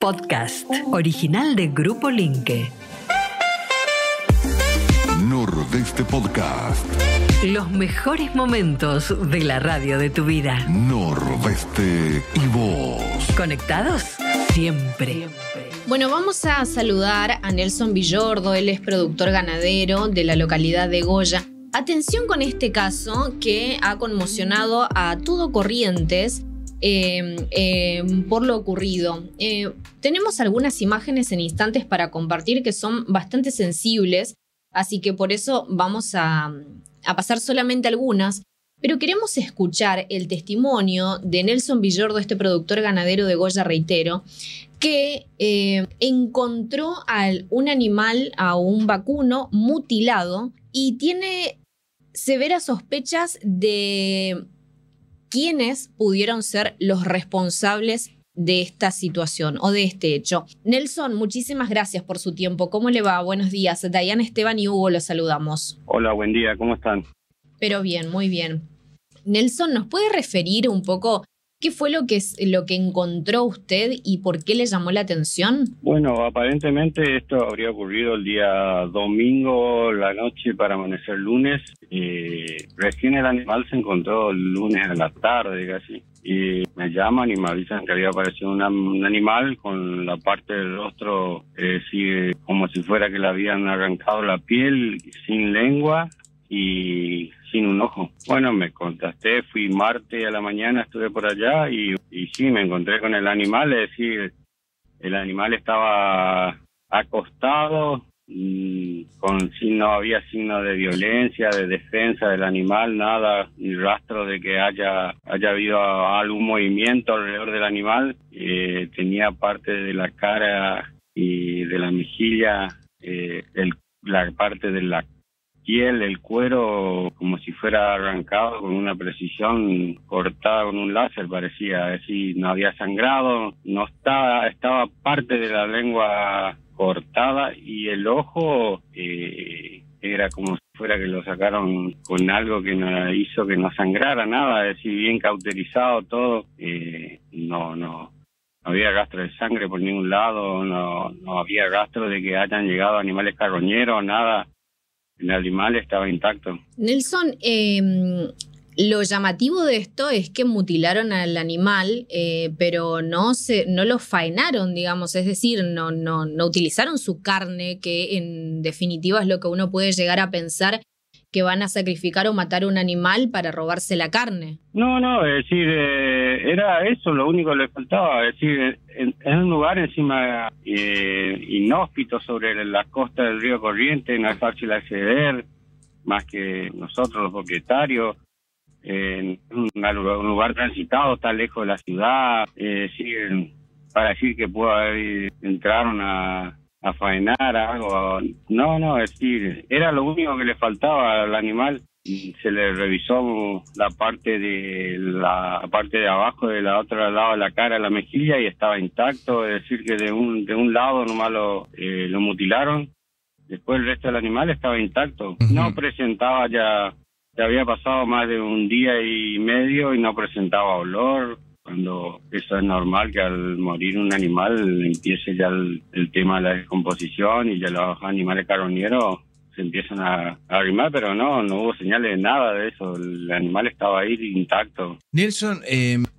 podcast original de Grupo Linke. Nordeste Podcast. Los mejores momentos de la radio de tu vida. Nordeste y vos. ¿Conectados? Siempre. Bueno, vamos a saludar a Nelson Villordo. Él es productor ganadero de la localidad de Goya. Atención con este caso que ha conmocionado a todo Corrientes por lo ocurrido. Tenemos algunas imágenes en instantes para compartir que son bastante sensibles, así que por eso vamos a pasar solamente algunas, pero queremos escuchar el testimonio de Nelson Villordo, este productor ganadero de Goya, reitero, que encontró a un animal, a un vacuno mutilado, y tiene severas sospechas de quiénes pudieron ser los responsables de esta situación o de este hecho. Nelson, muchísimas gracias por su tiempo. ¿Cómo le va? Buenos días. Dayan, Esteban y Hugo los saludamos. Hola, buen día. ¿Cómo están? Pero bien, muy bien. Nelson, ¿nos puede referir un poco qué fue lo que encontró usted y por qué le llamó la atención? Bueno, aparentemente esto habría ocurrido el día domingo, la noche para amanecer lunes. Recién el animal se encontró el lunes a la tarde casi. Y me llaman y me avisan que había aparecido un animal con la parte del rostro, como si fuera que le habían arrancado la piel, sin lengua y sin un ojo. Bueno, me contacté, fui martes a la mañana, estuve por allá y sí, me encontré con el animal. Es decir, el animal estaba acostado, no había signo de violencia, de defensa del animal, nada, ni rastro de que haya habido algún movimiento alrededor del animal. Tenía parte de la cara y de la mejilla, la parte de la piel, el cuero, como si fuera arrancado con una precisión, cortada con un láser, parecía. Es decir, no había sangrado, no estaba parte de la lengua cortada, y el ojo era como si fuera que lo sacaron con algo que no hizo que no sangrara nada. Es decir, bien cauterizado todo. No había rastro de sangre por ningún lado, no había rastro de que hayan llegado animales carroñeros, nada. El animal estaba intacto. Nelson, lo llamativo de esto es que mutilaron al animal, pero no lo faenaron, digamos, es decir, no utilizaron su carne, que en definitiva es lo que uno puede llegar a pensar, que van a sacrificar o matar un animal para robarse la carne. No, es decir, era eso lo único que le faltaba. Es decir, en un lugar encima inhóspito sobre la costa del río Corrientes, no es fácil acceder, más que nosotros los propietarios. En un lugar transitado, está lejos de la ciudad. Para decir que entraron a faenar algo. No, es decir, era lo único que le faltaba al animal. Se le revisó la parte de abajo del otro lado de la cara, la mejilla, y estaba intacto. Es decir, que de un lado nomás lo mutilaron. Después el resto del animal estaba intacto. Uh-huh. No presentaba ya había pasado más de un día y medio y no presentaba olor. Cuando eso es normal, que al morir un animal empiece ya el tema de la descomposición, y ya los animales carroñeros se empiezan a arrimar, pero no hubo señales de nada de eso. El animal estaba ahí intacto. Nelson,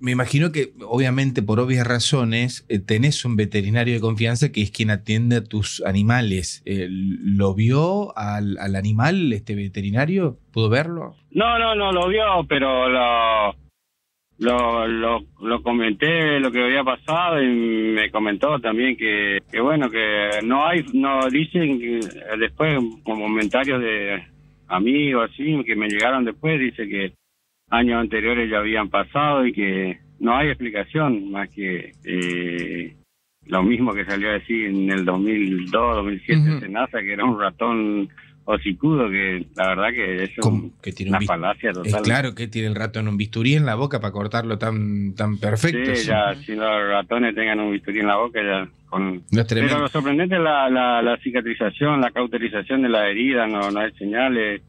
me imagino que obviamente por obvias razones tenés un veterinario de confianza que es quien atiende a tus animales. ¿Lo vio al animal este veterinario? ¿Pudo verlo? No lo vio, pero lo comenté lo que había pasado, y me comentó también que bueno, que no dicen que después, con comentarios de amigos así que me llegaron después, dice que años anteriores ya habían pasado y que no hay explicación más que lo mismo que salió a decir en el 2002, 2007 uh-huh. Senasa, que era un ratón hocicudo, que la verdad que es una falacia total. Claro que tiene el ratón un bisturí en la boca para cortarlo tan perfecto. Sí, ya, si los ratones tengan un bisturí en la boca, ya pero lo sorprendente es la cicatrización, la cauterización de la herida, no hay señales.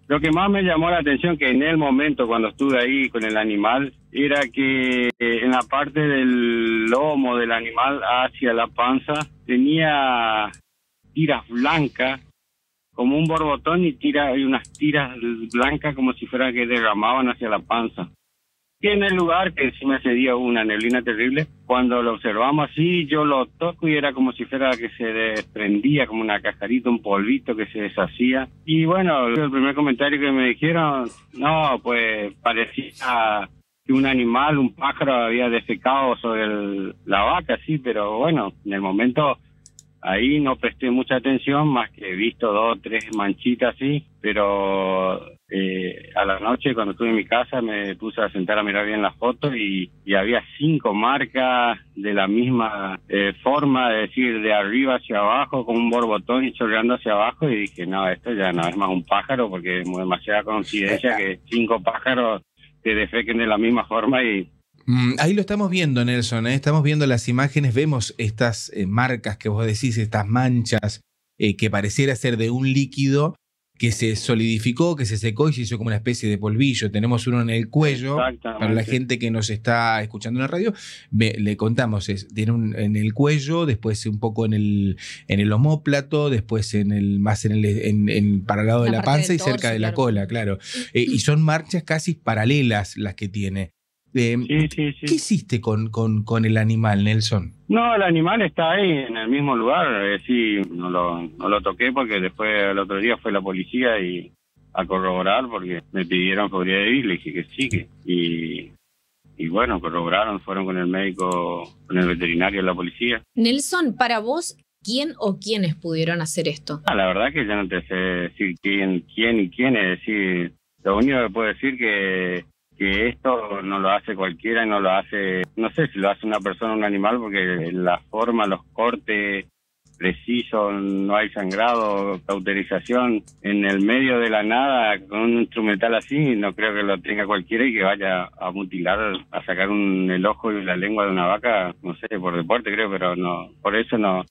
Lo que más me llamó la atención que en el momento cuando estuve ahí con el animal era que en la parte del lomo del animal hacia la panza tenía tiras blancas como un borbotón y unas tiras blancas como si fuera que derramaban hacia la panza. Y en el lugar que sí me cedía una neblina terrible, cuando lo observamos así, yo lo toco y era como si fuera que se desprendía, como una cascarita, un polvito que se deshacía. Y bueno, el primer comentario que me dijeron, no, pues parecía que un animal, un pájaro había defecado sobre la vaca, sí, pero bueno, en el momento ahí no presté mucha atención, más que he visto 2 o 3 manchitas así, pero a la noche cuando estuve en mi casa me puse a sentar a mirar bien las fotos y había 5 marcas de la misma forma, es decir, de arriba hacia abajo, con un borbotón y chorreando hacia abajo, y dije, no, esto ya no es más un pájaro, porque es demasiada coincidencia que 5 pájaros se defequen de la misma forma. Y ahí lo estamos viendo, Nelson, ¿eh? Estamos viendo las imágenes, vemos estas marcas que vos decís, estas manchas que pareciera ser de un líquido que se solidificó, que se secó y se hizo como una especie de polvillo. Tenemos uno en el cuello. Para la gente que nos está escuchando en la radio, le contamos, tiene en el cuello, después un poco en el omóplato, después para el lado de la panza y torso, cerca de la cola, claro. Y son marchas casi paralelas las que tiene. Sí. ¿Qué hiciste con el animal, Nelson? No, el animal está ahí en el mismo lugar, sí, no lo toqué porque después el otro día fue la policía a corroborar porque me pidieron podría ir, le dije que sí, y bueno, corroboraron, fueron con el médico, con el veterinario de la policía. Nelson, para vos, ¿quién o quiénes pudieron hacer esto? La verdad que yo no te sé decir quién, es decir, lo único que puedo decir que esto no lo hace cualquiera, no lo hace, no sé si lo hace una persona o un animal, porque la forma, los cortes precisos, no hay sangrado, cauterización en el medio de la nada con un instrumental así, no creo que lo tenga cualquiera y que vaya a mutilar, a sacar el ojo y la lengua de una vaca, no sé, por deporte creo, pero no, por eso no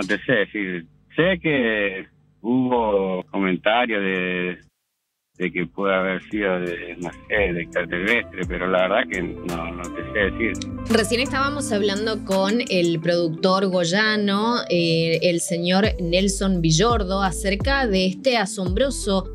te sé decir. Sé que hubo comentarios de que puede haber sido de extraterrestre, pero la verdad que no te sé decir. Recién estábamos hablando con el productor goyano, el señor Nelson Villordo, acerca de este asombroso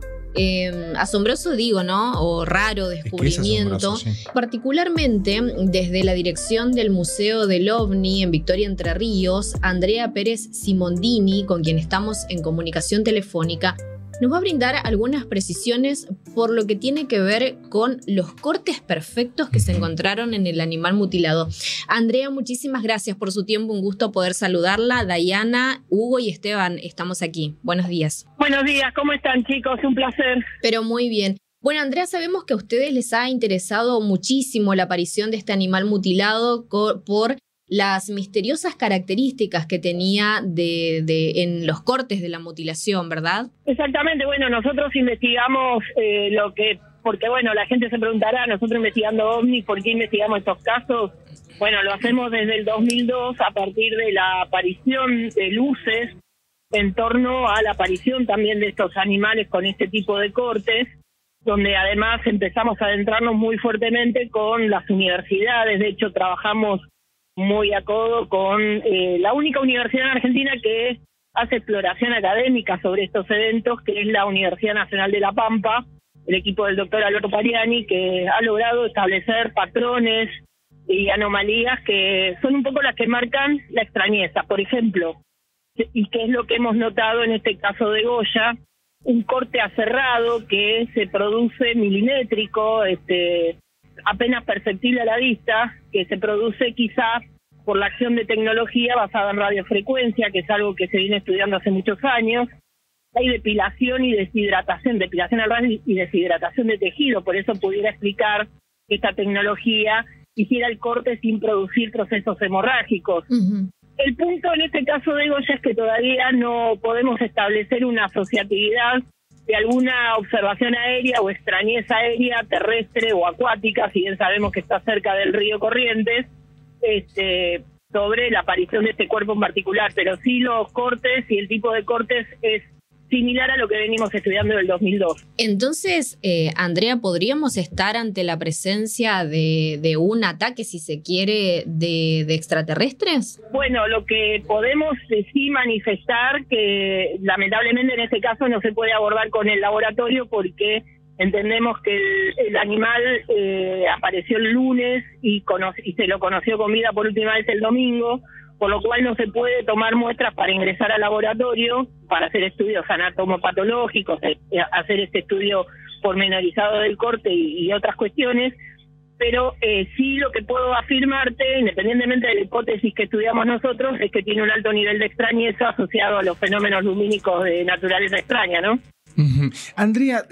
digo, ¿no? O raro descubrimiento. Sí. Particularmente desde la dirección del Museo del OVNI en Victoria Entre Ríos, Andrea Pérez Simondini, con quien estamos en comunicación telefónica, nos va a brindar algunas precisiones por lo que tiene que ver con los cortes perfectos que se encontraron en el animal mutilado. Andrea, muchísimas gracias por su tiempo, un gusto poder saludarla. Dayana, Hugo y Esteban, estamos aquí. Buenos días. Buenos días, ¿cómo están, chicos? Un placer. Pero muy bien. Bueno, Andrea, sabemos que a ustedes les ha interesado muchísimo la aparición de este animal mutilado por las misteriosas características que tenía en los cortes de la mutilación, ¿verdad? Exactamente, bueno, nosotros investigamos porque bueno, la gente se preguntará, nosotros investigando OVNI, ¿por qué investigamos estos casos? Bueno, lo hacemos desde el 2002 a partir de la aparición de luces en torno a la aparición también de estos animales con este tipo de cortes, donde además empezamos a adentrarnos muy fuertemente con las universidades. De hecho, trabajamos muy a codo con la única universidad en Argentina que hace exploración académica sobre estos eventos, que es la Universidad Nacional de La Pampa, el equipo del doctor Alberto Pariani, que ha logrado establecer patrones y anomalías que son un poco las que marcan la extrañeza. Por ejemplo, y que es lo que hemos notado en este caso de Goya, un corte aserrado que se produce milimétrico, apenas perceptible a la vista, que se produce quizás por la acción de tecnología basada en radiofrecuencia, que es algo que se viene estudiando hace muchos años. Hay depilación y deshidratación, depilación al radio y deshidratación de tejido, por eso pudiera explicar que esta tecnología hiciera el corte sin producir procesos hemorrágicos. Uh-huh. El punto en este caso de Goya es que todavía no podemos establecer una asociatividad de alguna observación aérea o extrañeza aérea, terrestre o acuática, si bien sabemos que está cerca del río Corrientes, sobre la aparición de este cuerpo en particular, pero sí los cortes y el tipo de cortes es similar a lo que venimos estudiando del 2002. Entonces, Andrea, ¿podríamos estar ante la presencia de un ataque, si se quiere, de extraterrestres? Bueno, lo que podemos sí manifestar, que lamentablemente en este caso no se puede abordar con el laboratorio porque entendemos que el animal apareció el lunes y se lo conoció con vida por última vez el domingo, por lo cual no se puede tomar muestras para ingresar al laboratorio, para hacer estudios anatomopatológicos, hacer este estudio pormenorizado del corte y otras cuestiones, pero sí lo que puedo afirmarte, independientemente de la hipótesis que estudiamos nosotros, es que tiene un alto nivel de extrañeza asociado a los fenómenos lumínicos de naturaleza extraña, ¿no? Andrea,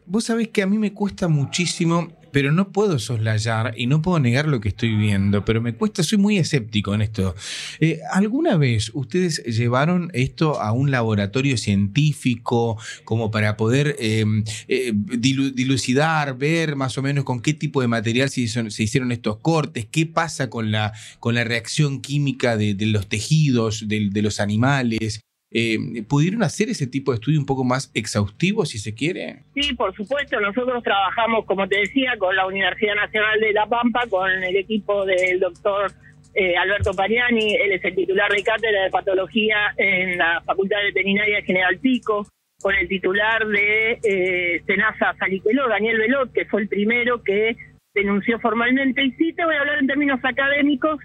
vos sabés que a mí me cuesta muchísimo, pero no puedo soslayar y no puedo negar lo que estoy viendo, pero me cuesta, soy muy escéptico en esto. ¿Alguna vez ustedes llevaron esto a un laboratorio científico como para poder dilucidar, ver más o menos con qué tipo de material se hicieron estos cortes? ¿Qué pasa con la reacción química de los tejidos, de los animales? ¿Pudieron hacer ese tipo de estudio un poco más exhaustivo, si se quiere? Sí, por supuesto. Nosotros trabajamos, como te decía, con la Universidad Nacional de La Pampa, con el equipo del doctor Alberto Pariani. Él es el titular de cátedra de patología en la Facultad Veterinaria de General Pico, con el titular de SENASA Saliqueló, Daniel Velot, que fue el primero que denunció formalmente. Y sí te voy a hablar en términos académicos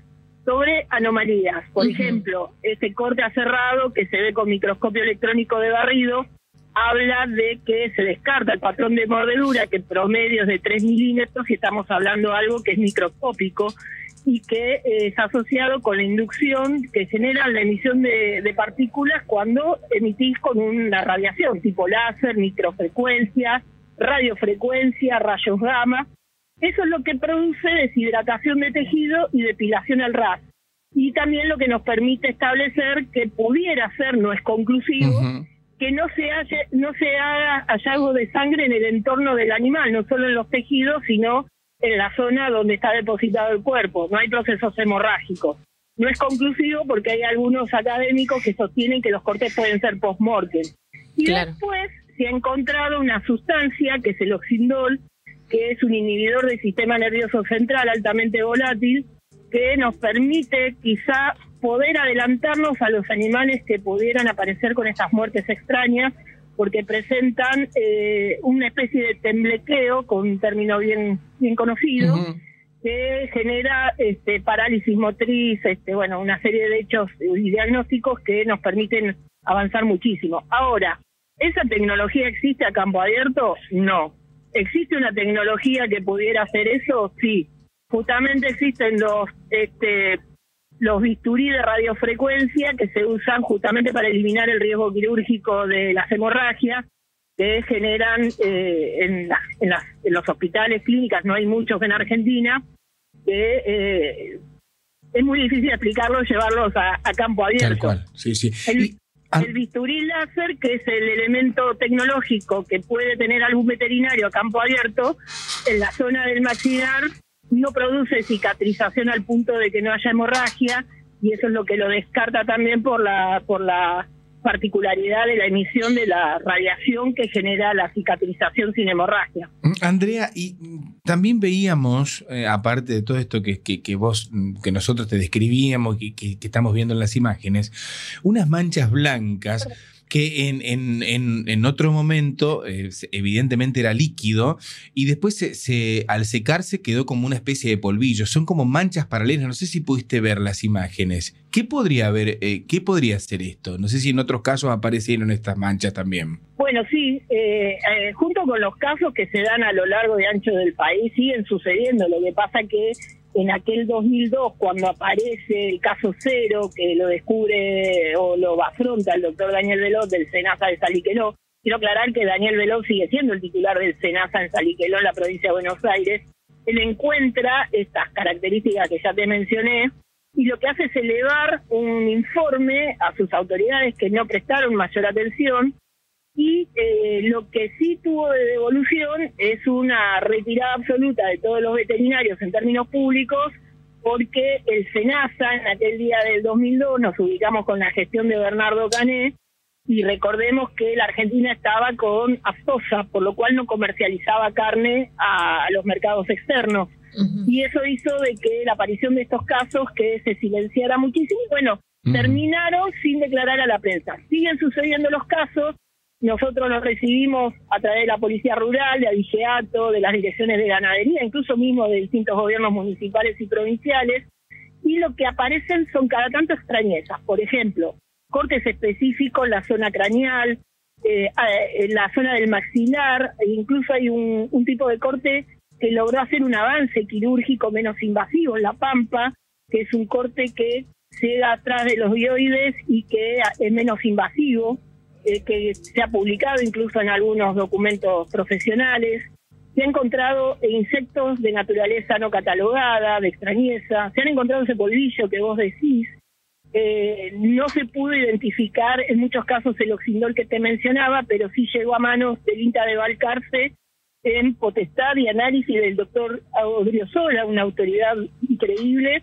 sobre anomalías. Por ejemplo, ese corte aserrado que se ve con microscopio electrónico de barrido habla de que se descarta el patrón de mordedura, que promedio es de 3 milímetros, y estamos hablando de algo que es microscópico y que es asociado con la inducción que genera la emisión de partículas cuando emitís con una radiación tipo láser, microfrecuencia, radiofrecuencia, rayos gamma. Eso es lo que produce deshidratación de tejido y depilación al ras. Y también lo que nos permite establecer que pudiera ser, no es conclusivo, que no se haga hallazgo de sangre en el entorno del animal, no solo en los tejidos, sino en la zona donde está depositado el cuerpo. No hay procesos hemorrágicos. No es conclusivo porque hay algunos académicos que sostienen que los cortes pueden ser post-mortem. Y después se ha encontrado una sustancia, que es el oxindol, que es un inhibidor del sistema nervioso central altamente volátil, que nos permite quizá poder adelantarnos a los animales que pudieran aparecer con estas muertes extrañas, porque presentan una especie de temblequeo, con un término bien conocido, que genera parálisis motriz, una serie de hechos y diagnósticos que nos permiten avanzar muchísimo. Ahora, ¿esa tecnología existe a campo abierto? No. ¿Existe una tecnología que pudiera hacer eso? Sí. Justamente existen los bisturí de radiofrecuencia que se usan justamente para eliminar el riesgo quirúrgico de las hemorragias que generan en los hospitales, clínicas, no hay muchos en Argentina, que es muy difícil explicarlos, llevarlos a campo abierto. Tal cual, sí. El bisturí láser, que es el elemento tecnológico que puede tener algún veterinario a campo abierto, en la zona del maxilar no produce cicatrización al punto de que no haya hemorragia, y eso es lo que lo descarta también por la particularidad de la emisión de la radiación que genera la cicatrización sin hemorragia. Andrea, y también veíamos, aparte de todo esto que nosotros te describíamos, que estamos viendo en las imágenes, unas manchas blancas que en otro momento evidentemente era líquido y después al secarse quedó como una especie de polvillo. Son como manchas paralelas. No sé si pudiste ver las imágenes. ¿Qué podría ser esto? No sé si en otros casos aparecieron estas manchas también. Bueno, sí, junto con los casos que se dan a lo largo y ancho del país siguen sucediendo. Lo que pasa que en aquel 2002, cuando aparece el caso cero, que lo descubre o lo afronta el doctor Daniel Velot del SENASA de Saliqueló, quiero aclarar que Daniel Velot sigue siendo el titular del SENASA en Saliqueló, en la provincia de Buenos Aires. Él encuentra estas características que ya te mencioné y lo que hace es elevar un informe a sus autoridades que no prestaron mayor atención. Y lo que sí tuvo de devolución es una retirada absoluta de todos los veterinarios en términos públicos, porque el SENASA, en aquel día del 2002, nos ubicamos con la gestión de Bernardo Cané, y recordemos que la Argentina estaba con aftosa, por lo cual no comercializaba carne a los mercados externos. Y eso hizo de que la aparición de estos casos que se silenciara muchísimo, y bueno, terminaron sin declarar a la prensa. Siguen sucediendo los casos, nosotros los recibimos a través de la Policía Rural, de Avigeato, de las direcciones de ganadería, incluso mismo de distintos gobiernos municipales y provinciales, y lo que aparecen son cada tanto extrañezas. Por ejemplo, cortes específicos en la zona craneal, en la zona del maxilar, e incluso hay un tipo de corte que logró hacer un avance quirúrgico menos invasivo en la pampa, que es un corte que llega atrás de los hioides y que es menos invasivo, que se ha publicado incluso en algunos documentos profesionales. Se han encontrado insectos de naturaleza no catalogada, de extrañeza, se han encontrado ese polvillo que vos decís. No se pudo identificar en muchos casos el oxindol que te mencionaba, pero sí llegó a manos del INTA de Balcarce en potestad y análisis del doctor Odriozola, una autoridad increíble,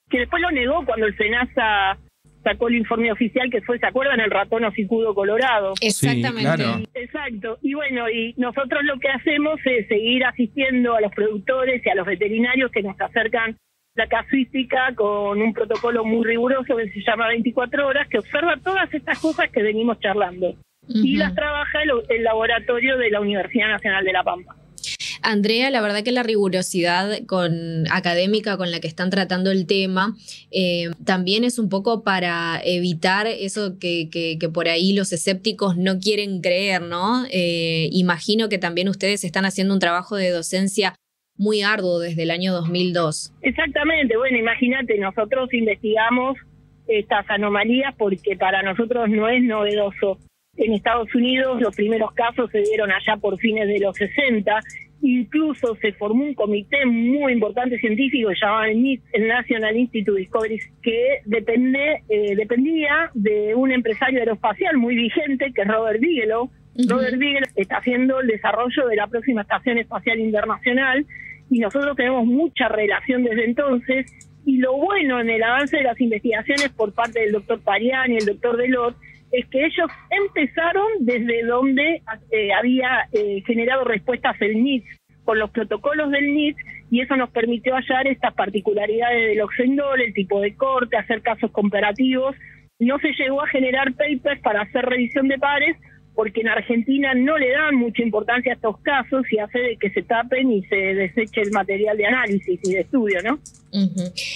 que después lo negó cuando el FENASA sacó el informe oficial que fue, ¿se acuerdan? El ratón hocicudo colorado. Exactamente. Sí, claro. Exacto. Y bueno, y nosotros lo que hacemos es seguir asistiendo a los productores y a los veterinarios que nos acercan la casuística con un protocolo muy riguroso que se llama 24 horas, que observa todas estas cosas que venimos charlando. Y las trabaja el laboratorio de la Universidad Nacional de La Pampa. Andrea, la verdad que la rigurosidad académica con la que están tratando el tema también es un poco para evitar eso que por ahí los escépticos no quieren creer, ¿no? Imagino que también ustedes están haciendo un trabajo de docencia muy arduo desde el año 2002. Exactamente. Bueno, imagínate, nosotros investigamos estas anomalías porque para nosotros no es novedoso. En Estados Unidos los primeros casos se dieron allá por fines de los 60, incluso se formó un comité muy importante científico llamado el NIT, el National Institute of Discovery, que dependía de un empresario aeroespacial muy vigente, que es Robert Bigelow. Robert Bigelow está haciendo el desarrollo de la próxima Estación Espacial Internacional y nosotros tenemos mucha relación desde entonces, y lo bueno en el avance de las investigaciones por parte del doctor Pariani y el doctor Delort es que ellos empezaron desde donde había generado respuestas el NIT, con los protocolos del NIT, y eso nos permitió hallar estas particularidades del oxindol, el tipo de corte, hacer casos comparativos. No se llegó a generar papers para hacer revisión de pares, porque en Argentina no le dan mucha importancia a estos casos y hace de que se tapen y se deseche el material de análisis y de estudio, ¿no?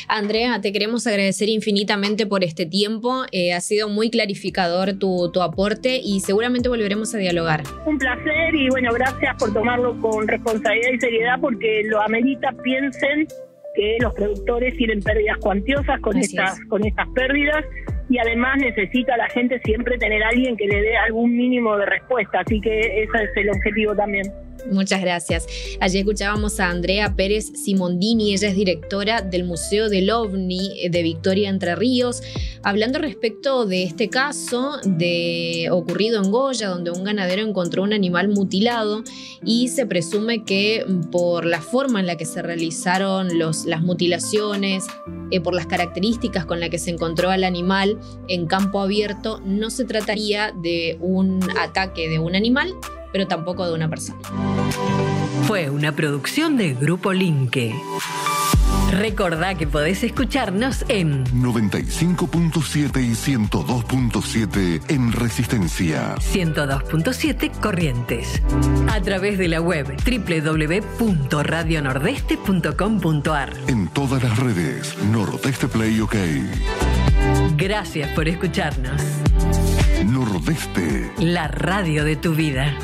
Andrea, te queremos agradecer infinitamente por este tiempo. Ha sido muy clarificador tu aporte y seguramente volveremos a dialogar. Un placer y bueno, gracias por tomarlo con responsabilidad y seriedad porque lo amerita. Piensen que los productores tienen pérdidas cuantiosas con estas pérdidas y además necesita la gente siempre tener a alguien que le dé algún mínimo de respuesta, así que ese es el objetivo también. Muchas gracias. Allí escuchábamos a Andrea Pérez Simondini, ella es directora del Museo del OVNI de Victoria Entre Ríos, hablando respecto de este caso ocurrido en Goya, donde un ganadero encontró un animal mutilado y se presume que por la forma en la que se realizaron las mutilaciones, por las características con las que se encontró al animal en campo abierto, no se trataría de un ataque de un animal, pero tampoco de una persona. Fue una producción de Grupo Linke. Recordá que podés escucharnos en 95.7 y 102.7 en Resistencia. 102.7 Corrientes. A través de la web www.radionordeste.com.ar. En todas las redes, Nordeste Play OK. Gracias por escucharnos. Nordeste. La radio de tu vida.